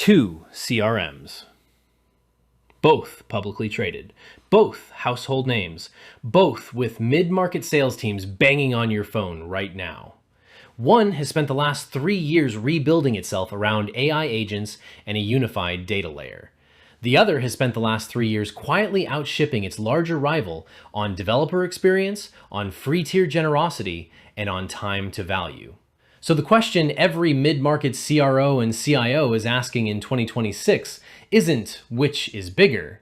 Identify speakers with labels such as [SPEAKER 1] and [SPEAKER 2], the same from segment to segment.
[SPEAKER 1] 2 CRMs, both publicly traded, both household names, both with mid-market sales teams banging on your phone right now. One has spent the last 3 years rebuilding itself around AI agents and a unified data layer. The other has spent the last 3 years quietly outshipping its larger rival on developer experience, on free tier generosity, and on time to value. So the question every mid-market CRO and CIO is asking in 2026 isn't which is bigger,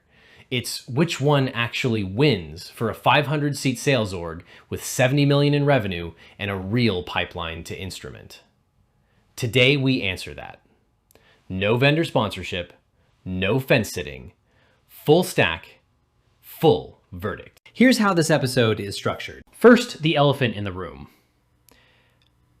[SPEAKER 1] it's which one actually wins for a 500-seat sales org with 70 million in revenue and a real pipeline to instrument. Today we answer that. No vendor sponsorship, no fence sitting, full stack, full verdict. Here's how this episode is structured. First, the elephant in the room.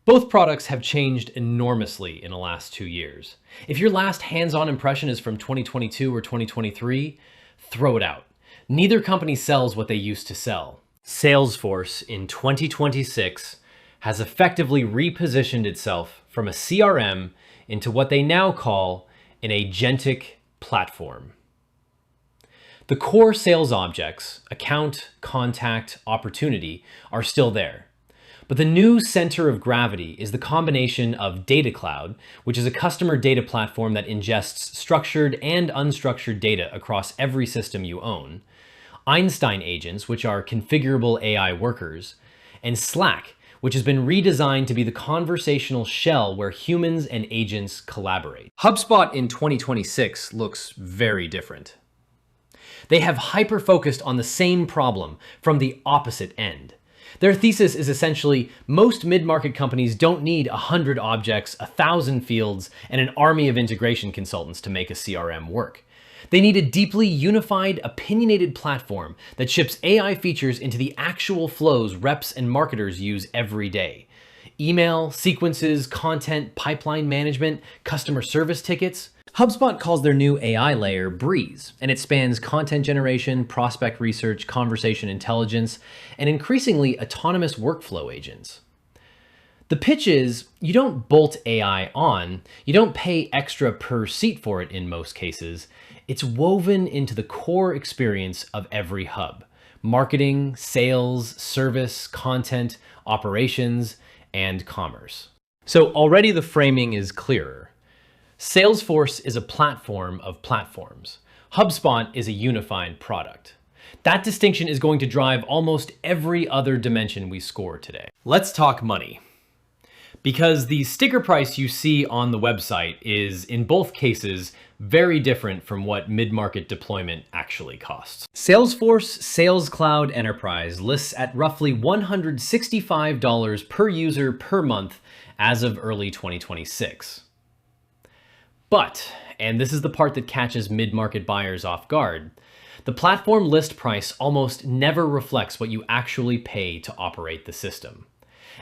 [SPEAKER 1] Both products have changed enormously in the last 2 years. If your last hands-on impression is from 2022 or 2023, throw it out. Neither company sells what they used to sell. Salesforce in 2026 has effectively repositioned itself from a CRM into what they now call an agentic platform. The core sales objects, account, contact, opportunity, are still there. But the new center of gravity is the combination of Data Cloud, which is a customer data platform that ingests structured and unstructured data across every system you own, Einstein agents, which are configurable AI workers, and Slack, which has been redesigned to be the conversational shell where humans and agents collaborate. HubSpot in 2026 looks very different. They have hyper-focused on the same problem from the opposite end. Their thesis is essentially most mid-market companies don't need 100 objects, 1,000 fields, and an army of integration consultants to make a CRM work. They need a deeply unified, opinionated platform that ships AI features into the actual flows reps and marketers use every day. Email, sequences, content, pipeline management, customer service tickets. HubSpot calls their new AI layer Breeze, and it spans content generation, prospect research, conversation intelligence, and increasingly autonomous workflow agents. The pitch is you don't bolt AI on, you don't pay extra per seat for it in most cases. It's woven into the core experience of every hub: marketing, sales, service, content, operations, and commerce. So already the framing is clearer. Salesforce is a platform of platforms. HubSpot is a unified product. That distinction is going to drive almost every other dimension we score today. Let's talk money. Because the sticker price you see on the website is, in both cases, very different from what mid-market deployment actually costs. Salesforce Sales Cloud Enterprise lists at roughly $165 per user per month as of early 2026. But, and this is the part that catches mid-market buyers off guard, the platform list price almost never reflects what you actually pay to operate the system.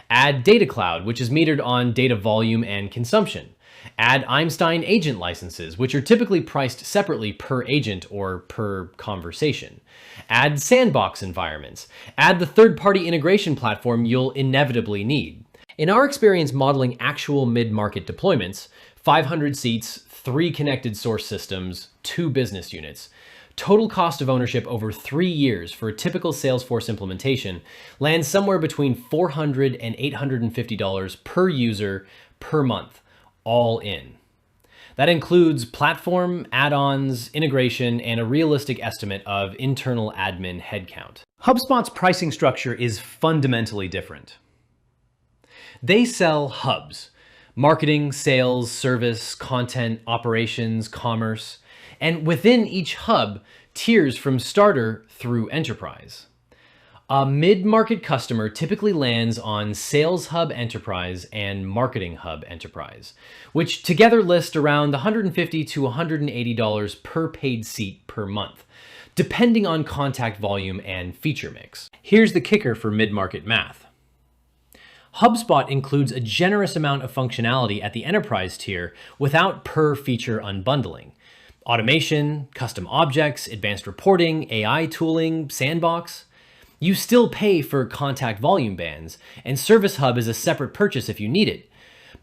[SPEAKER 1] Add Data Cloud, which is metered on data volume and consumption. Add Einstein agent licenses, which are typically priced separately per agent or per conversation. Add sandbox environments. Add the third-party integration platform you'll inevitably need. In our experience modeling actual mid-market deployments, 500 seats, 3 connected source systems, 2 business units. Total cost of ownership over 3 years for a typical Salesforce implementation lands somewhere between $400 and $850 per user per month, all in. That includes platform, add-ons, integration, and a realistic estimate of internal admin headcount. HubSpot's pricing structure is fundamentally different. They sell hubs: marketing, sales, service, content, operations, commerce, and within each hub, tiers from starter through enterprise. A mid-market customer typically lands on Sales Hub Enterprise and Marketing Hub Enterprise, which together list around $150 to $180 per paid seat per month, depending on contact volume and feature mix. Here's the kicker for mid-market math. HubSpot includes a generous amount of functionality at the enterprise tier without per feature unbundling. Automation, custom objects, advanced reporting, AI tooling, sandbox. You still pay for contact volume bands, and Service Hub is a separate purchase if you need it.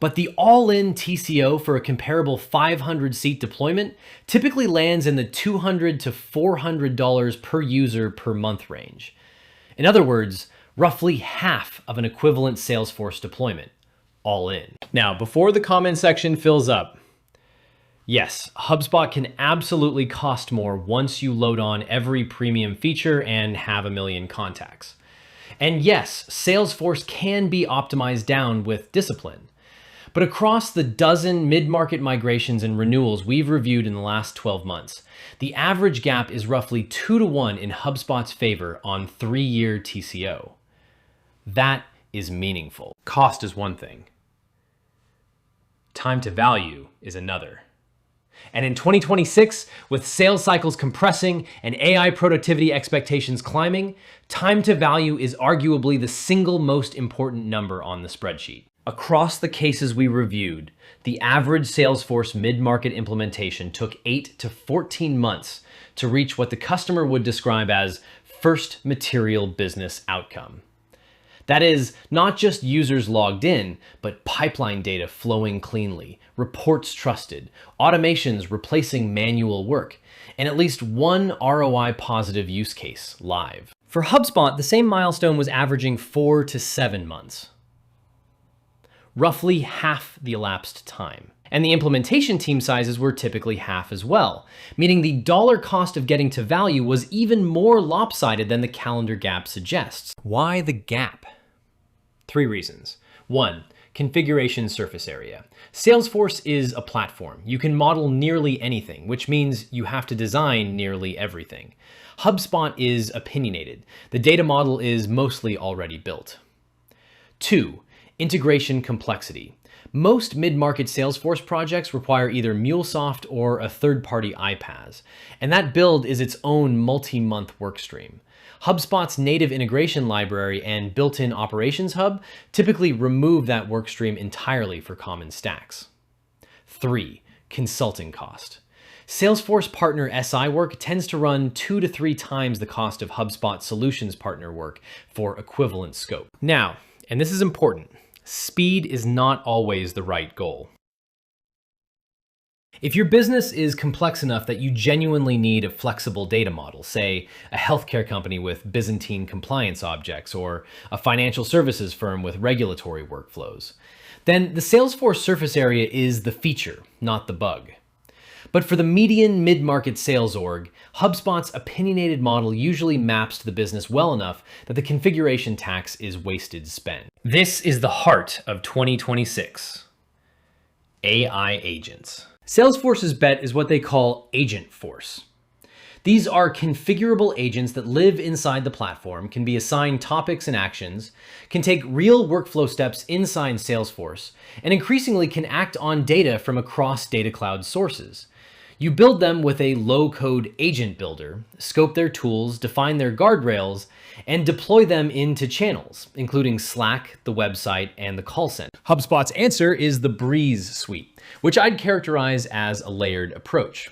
[SPEAKER 1] But the all-in TCO for a comparable 500-seat deployment typically lands in the $200 to $400 per user per month range. In other words, roughly half of an equivalent Salesforce deployment, all in. Now, before the comment section fills up, yes, HubSpot can absolutely cost more once you load on every premium feature and have a million contacts. And yes, Salesforce can be optimized down with discipline. But across the dozen mid-market migrations and renewals we've reviewed in the last 12 months, the average gap is roughly 2 to 1 in HubSpot's favor on 3-year TCO. That is meaningful. Cost is one thing. Time to value is another. And in 2026, with sales cycles compressing and AI productivity expectations climbing, time to value is arguably the single most important number on the spreadsheet. Across the cases we reviewed, the average Salesforce mid-market implementation took 8 to 14 months to reach what the customer would describe as first material business outcome. That is, not just users logged in, but pipeline data flowing cleanly, reports trusted, automations replacing manual work, and at least one ROI positive use case live. For HubSpot, the same milestone was averaging 4 to 7 months. Roughly half the elapsed time. And the implementation team sizes were typically half as well, meaning the dollar cost of getting to value was even more lopsided than the calendar gap suggests. Why the gap? 3 reasons. 1, configuration surface area. Salesforce is a platform. You can model nearly anything, which means you have to design nearly everything. HubSpot is opinionated. The data model is mostly already built. 2, integration complexity. Most mid-market Salesforce projects require either MuleSoft or a third-party iPaaS, and that build is its own multi-month workstream. HubSpot's native integration library and built-in operations hub typically remove that workstream entirely for common stacks. 3, consulting cost. Salesforce partner SI work tends to run 2 to 3 times the cost of HubSpot solutions partner work for equivalent scope. Now, and this is important, speed is not always the right goal. If your business is complex enough that you genuinely need a flexible data model, say a healthcare company with Byzantine compliance objects or a financial services firm with regulatory workflows, then the Salesforce surface area is the feature, not the bug. But for the median mid-market sales org, HubSpot's opinionated model usually maps to the business well enough that the configuration tax is wasted spend. This is the heart of 2026. AI agents. Salesforce's bet is what they call Agent Force. These are configurable agents that live inside the platform, can be assigned topics and actions, can take real workflow steps inside Salesforce, and increasingly can act on data from across data cloud sources. You build them with a low-code agent builder, scope their tools, define their guardrails, and deploy them into channels, including Slack, the website, and the call center. HubSpot's answer is the Breeze suite, which I'd characterize as a layered approach.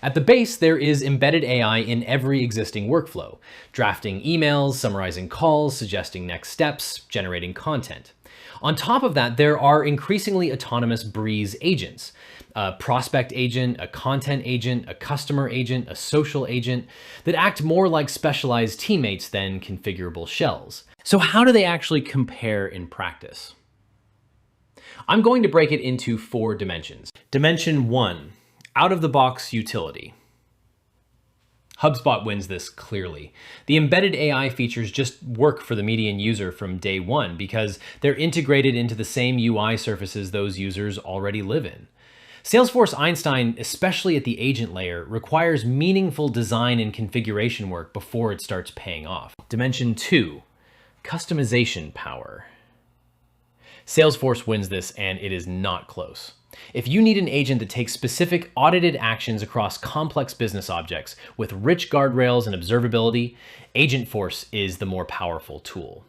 [SPEAKER 1] At the base, there is embedded AI in every existing workflow, drafting emails, summarizing calls, suggesting next steps, generating content. On top of that, there are increasingly autonomous Breeze agents, a prospect agent, a content agent, a customer agent, a social agent that act more like specialized teammates than configurable shells. So how do they actually compare in practice? I'm going to break it into 4 dimensions. Dimension 1, out-of-the-box utility. HubSpot wins this clearly. The embedded AI features just work for the median user from day one because they're integrated into the same UI surfaces those users already live in. Salesforce Einstein, especially at the agent layer, requires meaningful design and configuration work before it starts paying off. Dimension 2, customization power. Salesforce wins this, and it is not close. If you need an agent that takes specific audited actions across complex business objects with rich guardrails and observability, Agentforce is the more powerful tool.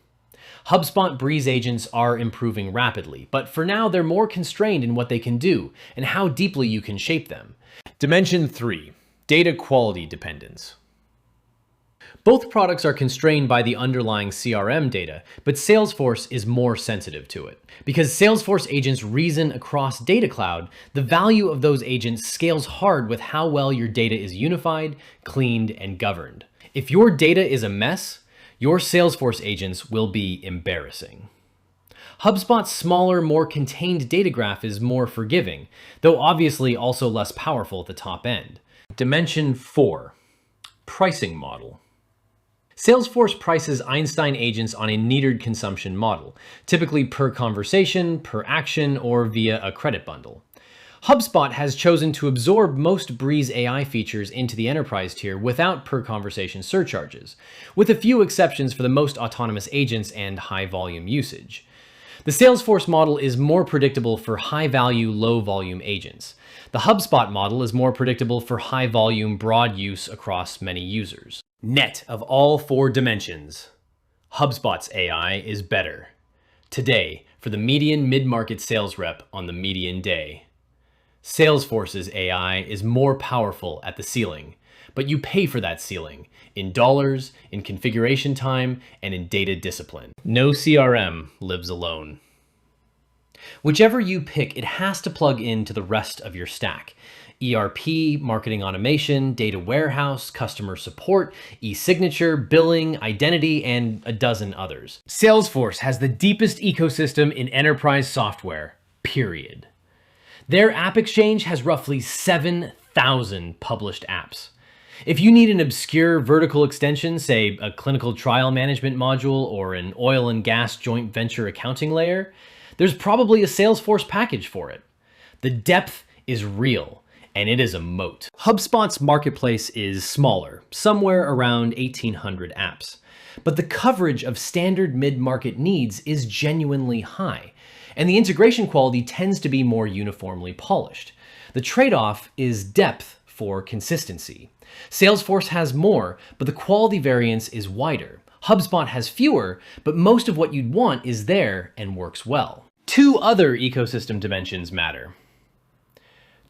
[SPEAKER 1] HubSpot Breeze agents are improving rapidly, but for now they're more constrained in what they can do and how deeply you can shape them. Dimension 3, data quality dependence. Both products are constrained by the underlying CRM data, but Salesforce is more sensitive to it. Because Salesforce agents reason across Data Cloud, the value of those agents scales hard with how well your data is unified, cleaned, and governed. If your data is a mess, your Salesforce agents will be embarrassing. HubSpot's smaller, more contained data graph is more forgiving, though obviously also less powerful at the top end. Dimension 4, pricing model. Salesforce prices Einstein agents on a metered consumption model, typically per conversation, per action, or via a credit bundle. HubSpot has chosen to absorb most Breeze AI features into the enterprise tier without per conversation surcharges, with a few exceptions for the most autonomous agents and high volume usage. The Salesforce model is more predictable for high-value, low-volume agents. The HubSpot model is more predictable for high-volume, broad use across many users. Net of all 4 dimensions, HubSpot's AI is better. Today, for the median mid-market sales rep on the median day. Salesforce's AI is more powerful at the ceiling, but you pay for that ceiling in dollars, in configuration time, and in data discipline. No CRM lives alone. Whichever you pick, it has to plug into the rest of your stack. ERP, marketing automation, data warehouse, customer support, e-signature, billing, identity, and a dozen others. Salesforce has the deepest ecosystem in enterprise software, period. Their App Exchange has roughly 7,000 published apps. If you need an obscure vertical extension, say a clinical trial management module or an oil and gas joint venture accounting layer, there's probably a Salesforce package for it. The depth is real, and it is a moat. HubSpot's marketplace is smaller, somewhere around 1,800 apps. But the coverage of standard mid-market needs is genuinely high, and the integration quality tends to be more uniformly polished. The trade-off is depth for consistency. Salesforce has more, but the quality variance is wider. HubSpot has fewer, but most of what you'd want is there and works well. 2 other ecosystem dimensions matter: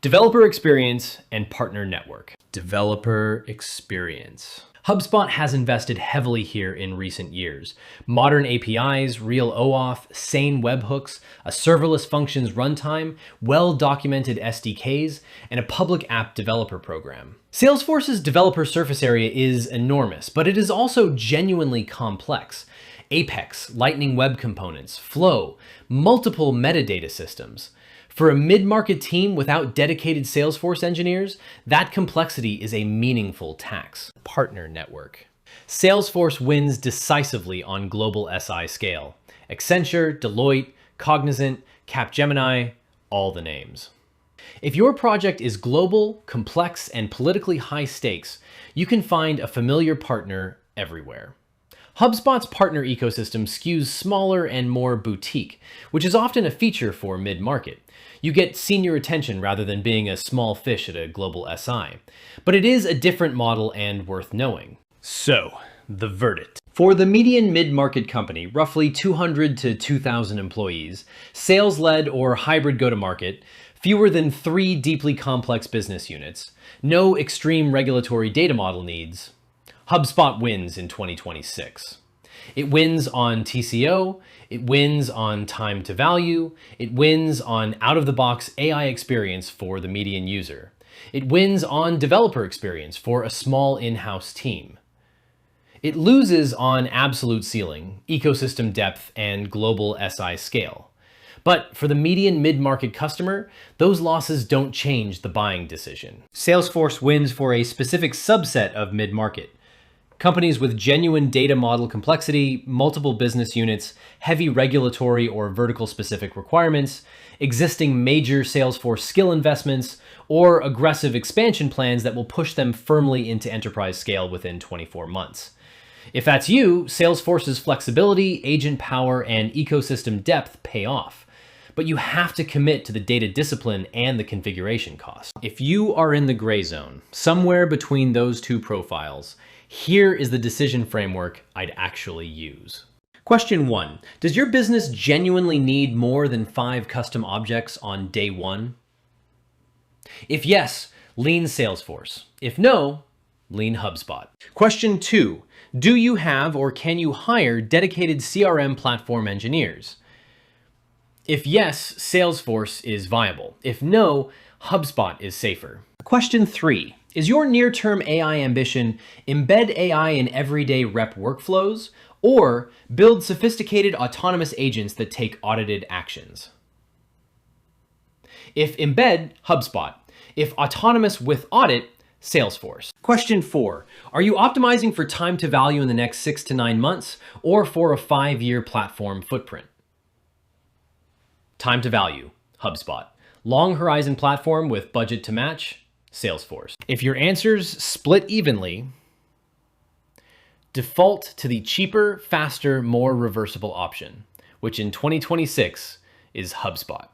[SPEAKER 1] developer experience and partner network. Developer experience. HubSpot has invested heavily here in recent years. Modern APIs, real OAuth, sane webhooks, a serverless functions runtime, well-documented SDKs, and a public app developer program. Salesforce's developer surface area is enormous, but it is also genuinely complex. Apex, Lightning Web Components, Flow, multiple metadata systems. For a mid-market team without dedicated Salesforce engineers, that complexity is a meaningful tax. Partner network. Salesforce wins decisively on global SI scale. Accenture, Deloitte, Cognizant, Capgemini, all the names. If your project is global, complex, and politically high stakes, you can find a familiar partner everywhere. HubSpot's partner ecosystem skews smaller and more boutique, which is often a feature for mid-market. You get senior attention rather than being a small fish at a global SI. But it is a different model and worth knowing. So, the verdict. For the median mid-market company, roughly 200 to 2,000 employees, sales-led or hybrid go-to-market, fewer than 3 deeply complex business units, no extreme regulatory data model needs, HubSpot wins in 2026. It wins on TCO, it wins on time to value, it wins on out-of-the-box AI experience for the median user. It wins on developer experience for a small in-house team. It loses on absolute ceiling, ecosystem depth, and global SI scale. But for the median mid-market customer, those losses don't change the buying decision. Salesforce wins for a specific subset of mid-market. Companies with genuine data model complexity, multiple business units, heavy regulatory or vertical specific requirements, existing major Salesforce skill investments, or aggressive expansion plans that will push them firmly into enterprise scale within 24 months. If that's you, Salesforce's flexibility, agent power, and ecosystem depth pay off. But you have to commit to the data discipline and the configuration cost. If you are in the gray zone, somewhere between those 2 profiles, here is the decision framework I'd actually use. Question 1. Does your business genuinely need more than 5 custom objects on day 1? If yes, lean Salesforce. If no, Lean HubSpot. Question 2. Do you have or can you hire dedicated CRM platform engineers? If yes, Salesforce is viable. If no, HubSpot is safer. Question 3. Is your near-term AI ambition embed AI in everyday rep workflows or build sophisticated autonomous agents that take audited actions? If embed, HubSpot. If autonomous with audit, Salesforce. Question 4. Are you optimizing for time to value in the next 6 to 9 months or for a 5-year platform footprint? Time to value, HubSpot. Long horizon platform with budget to match, Salesforce. If your answers split evenly, default to the cheaper, faster, more reversible option, which in 2026 is HubSpot.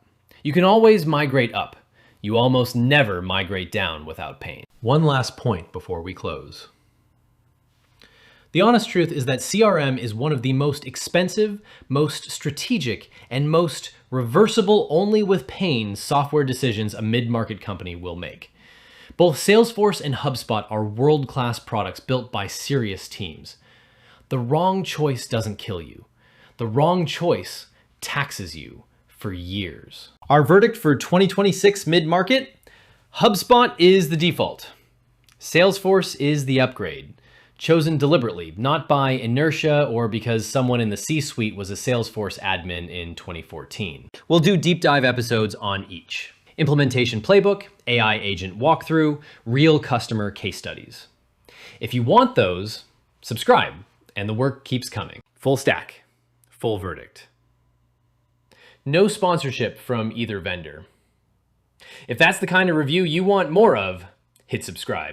[SPEAKER 1] You can always migrate up. You almost never migrate down without pain. One last point before we close. The honest truth is that CRM is one of the most expensive, most strategic, and most reversible only with pain software decisions a mid-market company will make. Both Salesforce and HubSpot are world-class products built by serious teams. The wrong choice doesn't kill you. The wrong choice taxes you for years. Our verdict for 2026 mid-market? HubSpot is the default. Salesforce is the upgrade, chosen deliberately, not by inertia or because someone in the C-suite was a Salesforce admin in 2014. We'll do deep dive episodes on each. Implementation playbook, AI agent walkthrough, real customer case studies. If you want those, subscribe, and the work keeps coming. Full stack, full verdict. No sponsorship from either vendor. If that's the kind of review you want more of, hit subscribe.